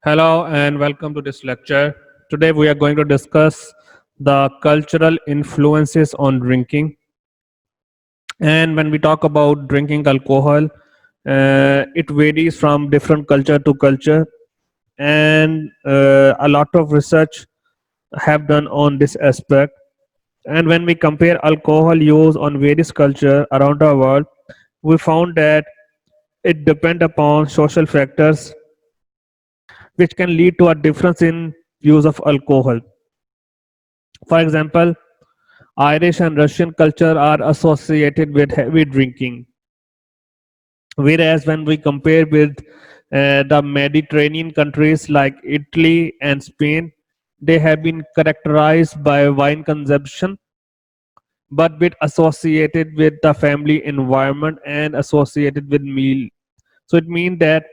Hello and welcome to this lecture. Today we are going to discuss the cultural influences on drinking. And when we talk about drinking alcohol, it varies from different culture to culture, and a lot of research have done on this aspect. And when we compare alcohol use on various culture around the world, we found that it depend upon social factors which can lead to a difference in use of alcohol. For example, Irish and Russian culture are associated with heavy drinking, whereas when we compare with the Mediterranean countries like Italy and Spain, they have been characterized by wine consumption, but bit associated with the family environment and associated with meal. So it means that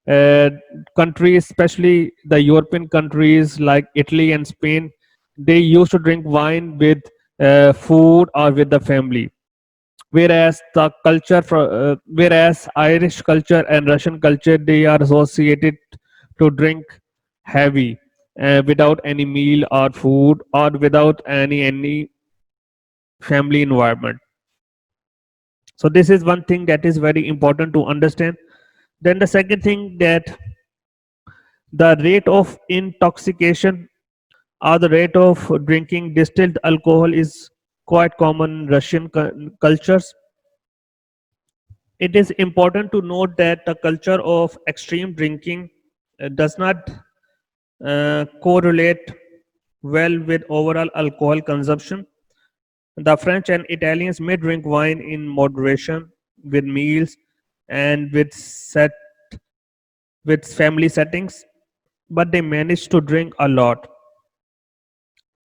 uh, countries, especially the European countries like Italy and Spain, they used to drink wine with food or with the family. Whereas Irish culture and Russian culture, they are associated to drink heavy without any meal or food or without any family environment. So this is one thing that is very important to understand. Then the second thing, that the rate of intoxication or the rate of drinking distilled alcohol is quite common in Russian cultures. It is important to note that the culture of extreme drinking does not correlate well with overall alcohol consumption. The French and Italians may drink wine in moderation with meals and with family settings, but they manage to drink a lot.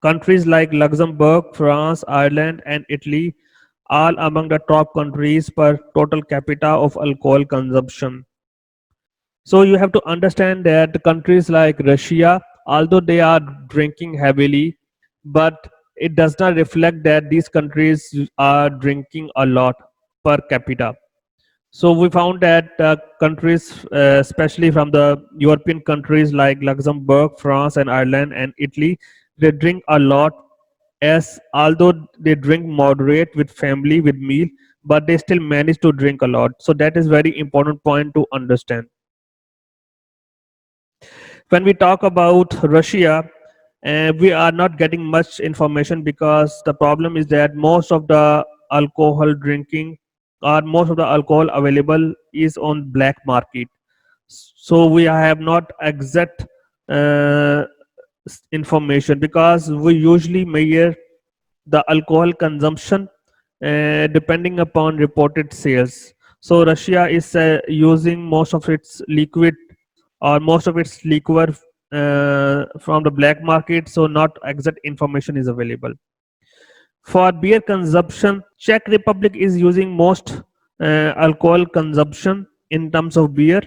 Countries like Luxembourg, France, Ireland, and Italy are among the top countries per total capita of alcohol consumption. So you have to understand that countries like Russia, although they are drinking heavily, but it does not reflect that these countries are drinking a lot per capita. So we found that countries, especially from the European countries like Luxembourg, France, and Ireland and Italy, they drink a lot. As although they drink moderate with family with meal, but they still manage to drink a lot. So that is very important point to understand. When we talk about Russia, we are not getting much information because the problem is that most of the alcohol drinking or most of the alcohol available is on black market. So we have not exact uh, information because we usually measure the alcohol consumption depending upon reported sales. So Russia is using most of its liquid or most of its liquor from the black market, so not exact information is available. For beer consumption, Czech Republic is using most alcohol consumption in terms of beer,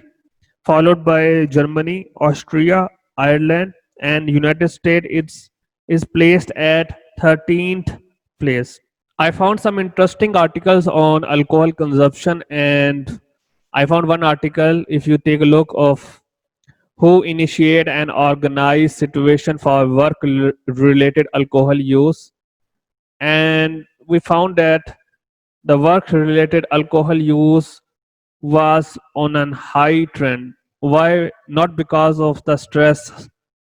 followed by Germany, Austria, Ireland, and United States. It's is placed at 13th place. I found some interesting articles on alcohol consumption, and I found one article. If you take a look of who initiate and organize situation for work related alcohol use, and we found that the work related alcohol use was on a high trend. Why? Not because of the stress,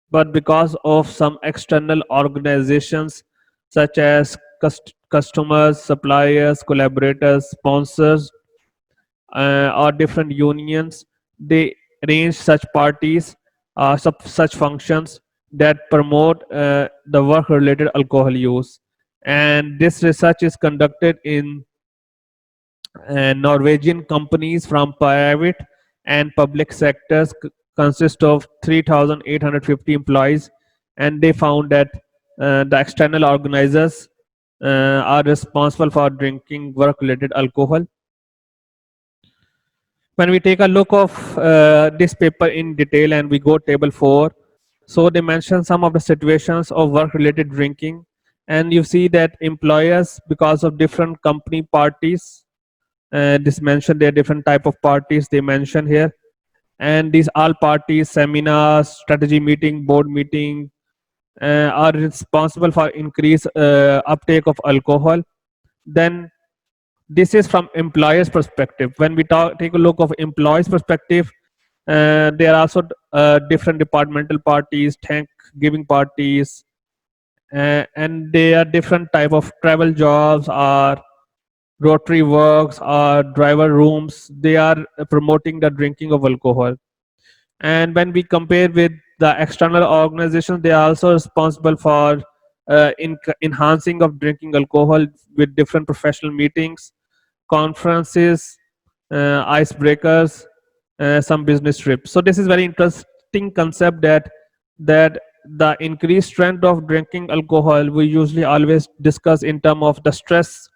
but because of some external organizations such as customers, suppliers, collaborators, sponsors, or different unions. They arrange such parties, such functions that promote the work related alcohol use. And this research is conducted in Norwegian companies from private and public sectors, consist of 3,850 employees, and they found that the external organizers are responsible for drinking work-related alcohol. When we take a look of this paper in detail and we go table 4, so they mention some of the situations of work-related drinking, and you see that employers, because of different company parties, this mentioned there are different type of parties they mention here. and these all parties, seminars, strategy meeting, board meeting, are responsible for increased uptake of alcohol. Then this is from employers perspective. When we take a look of employees perspective, there are also different departmental parties, thank giving parties, and there are different type of travel jobs or rotary works or driver rooms. They are promoting the drinking of alcohol. And when we compare with the external organizations, they are also responsible for enhancing of drinking alcohol with different professional meetings, conferences, icebreakers, some business trips. So this is very interesting concept that the increased trend of drinking alcohol we usually always discuss in terms of the stress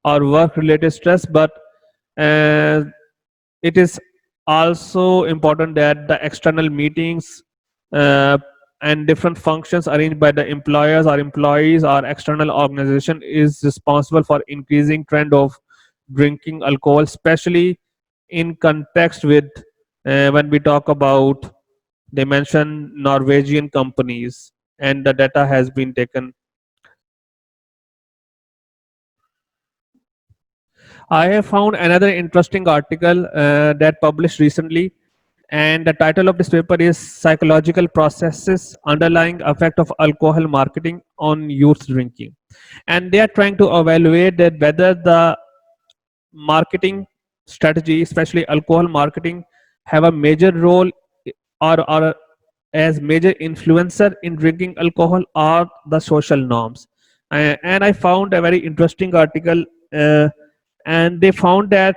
or work related stress, but uh, it is also important that the external meetings uh, and different functions arranged by the employers or employees or external organization is responsible for increasing trend of drinking alcohol, especially in context with when we talk about, they mention Norwegian companies, and the data has been taken. I have found another interesting article that published recently, and the title of this paper is Psychological Processes Underlying Effect of Alcohol Marketing on Youth Drinking. And they are trying to evaluate that whether the marketing strategy, especially alcohol marketing, have a major role or as major influencer in drinking alcohol or the social norms. And I found a very interesting article, uh, and they found that,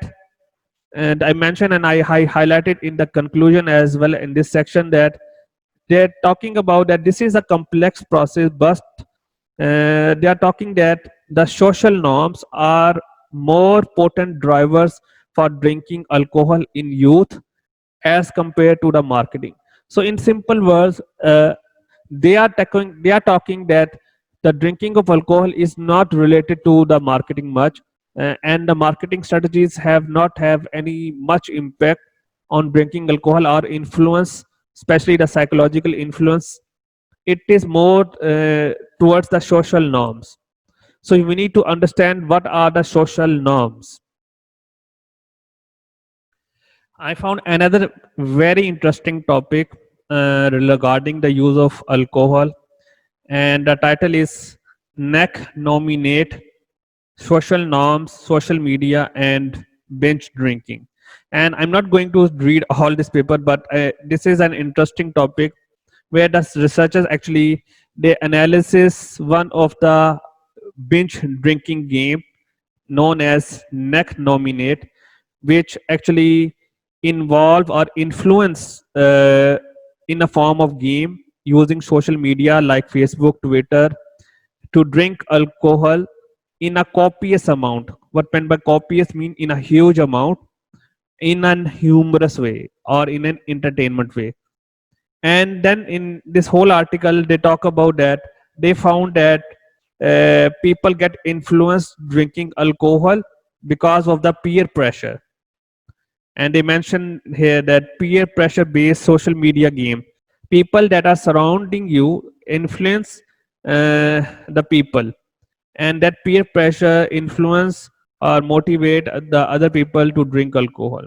and I mentioned and I highlighted in the conclusion as well in this section, that they're talking about that this is a complex process, but they are talking that the social norms are more potent drivers for drinking alcohol in youth as compared to the marketing. So in simple words, they are talking that the drinking of alcohol is not related to the marketing much, and the marketing strategies have not have any much impact on drinking alcohol or influence, especially the psychological influence. It is more towards the social norms. So we need to understand what are the social norms. I found another very interesting topic regarding the use of alcohol, and the title is NEC Nominate Social Norms, Social Media, and Binge Drinking. And I'm not going to read all this paper, but this is an interesting topic where the researchers actually they analysis one of the binge drinking game known as NEC Nominate, which actually involve or influence in a form of game using social media like Facebook, Twitter, to drink alcohol in a copious amount. What meant by copious mean in a huge amount, in an humorous way or in an entertainment way. And then in this whole article they talk about that they found that people get influenced drinking alcohol because of the peer pressure. And they mention here that peer pressure based social media game, people that are surrounding you influence the people, and that peer pressure influence or motivate the other people to drink alcohol.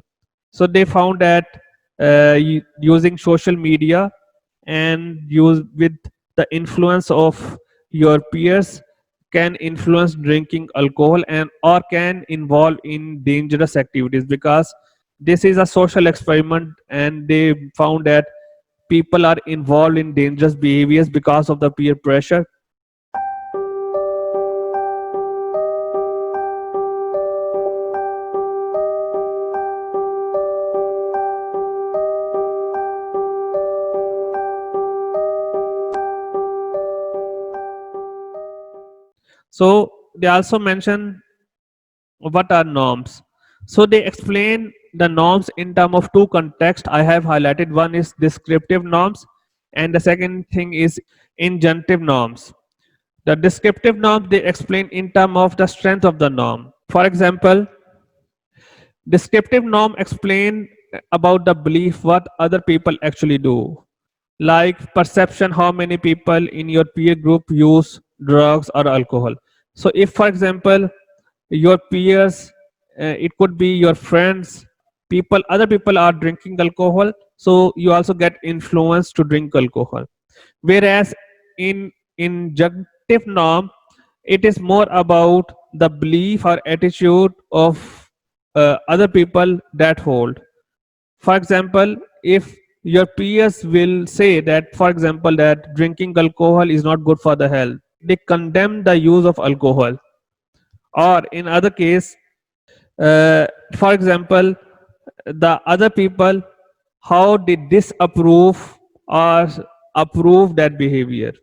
So they found that using social media and use with the influence of your peers can influence drinking alcohol and or can involve in dangerous activities, because this is a social experiment and they found that people are involved in dangerous behaviors because of the peer pressure. So they also mention what are norms. So they explain the norms in terms of two contexts I have highlighted. One is descriptive norms, and the second thing is injunctive norms. The descriptive norms they explain in terms of the strength of the norm. For example, descriptive norm explain about the belief what other people actually do, like perception, how many people in your peer group use drugs or alcohol. So if for example your peers, it could be your friends, people, other people are drinking alcohol, so you also get influenced to drink alcohol. Whereas in injunctive norm, it is more about the belief or attitude of other people that hold. For example, if your peers will say that, for example, that drinking alcohol is not good for the health, they condemn the use of alcohol. Or in other case, for example, the other people, how they disapprove or approve that behavior.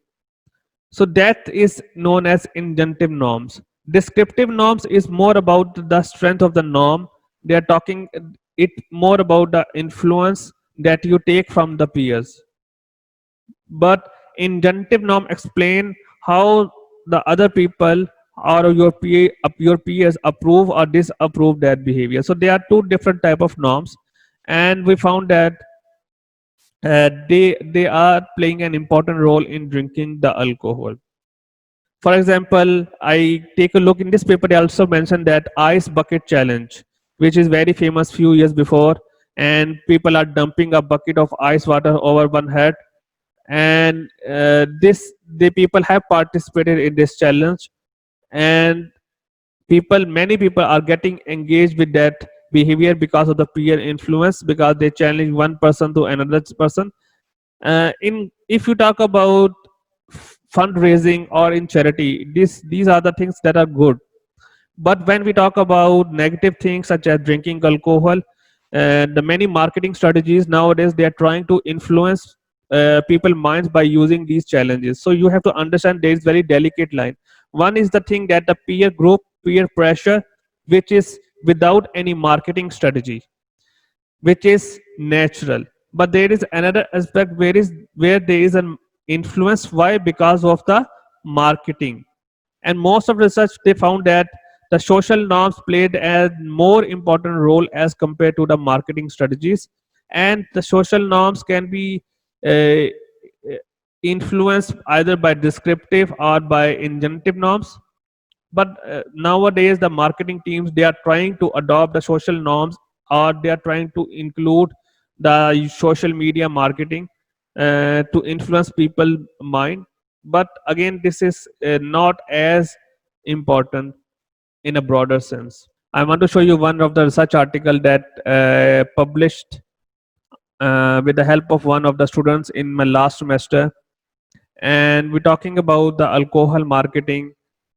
So that is known as injunctive norms. Descriptive norms is more about the strength of the norm. They are talking it more about the influence that you take from the peers. But injunctive norm explain how the other people or your peers approve or disapprove that behavior. So there are two different type of norms, and we found that they are playing an important role in drinking the alcohol. For example, I take a look in this paper. They also mentioned that ice bucket challenge, which is very famous few years before, and people are dumping a bucket of ice water over one head, and this the people have participated in this challenge, and many people are getting engaged with that behavior because of the peer influence, because they challenge one person to another person. In if you talk about fundraising or in charity, these are the things that are good. But when we talk about negative things such as drinking alcohol, the many marketing strategies nowadays, they are trying to influence people minds by using these challenges. So you have to understand there is very delicate line. One is the thing that the peer group, peer pressure, which is without any marketing strategy, which is natural. But there is another aspect where there is an influence. Why? Because of the marketing. And most of research, they found that the social norms played a more important role as compared to the marketing strategies. And the social norms can be uh, influenced either by descriptive or by injunctive norms. But nowadays the marketing teams, they are trying to adopt the social norms, or they are trying to include the social media marketing to influence people mind. But again, this is not as important in a broader sense. I want to show you one of the research article that published with the help of one of the students in my last semester, and we're talking about the alcohol marketing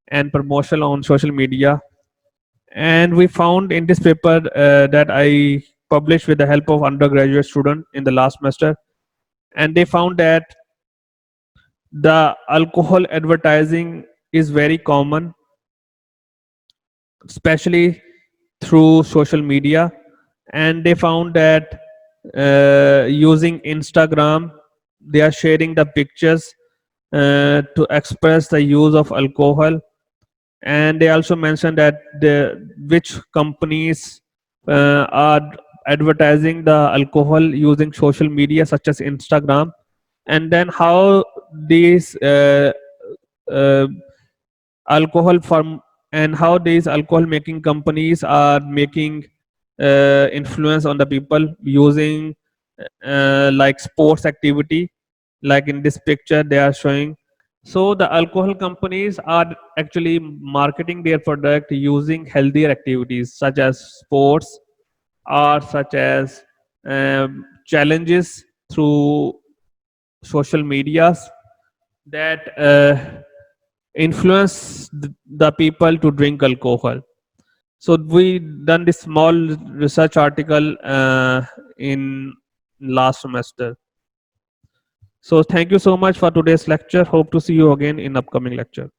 and promotion on social media. And we found in this paper that I published with the help of undergraduate student in the last semester, and they found that the alcohol advertising is very common, especially through social media. And they found that using Instagram, they are sharing the pictures to express the use of alcohol. And they also mentioned that which companies are advertising the alcohol using social media such as Instagram, and then how these uh, alcohol firm and how these alcohol making companies are making influence on the people using like sports activity, like in this picture they are showing. So the alcohol companies are actually marketing their product using healthier activities such as sports, or such as challenges through social medias that influence the people to drink alcohol. So we done this small research article in last semester. So thank you so much for today's lecture. Hope to see you again in upcoming lecture.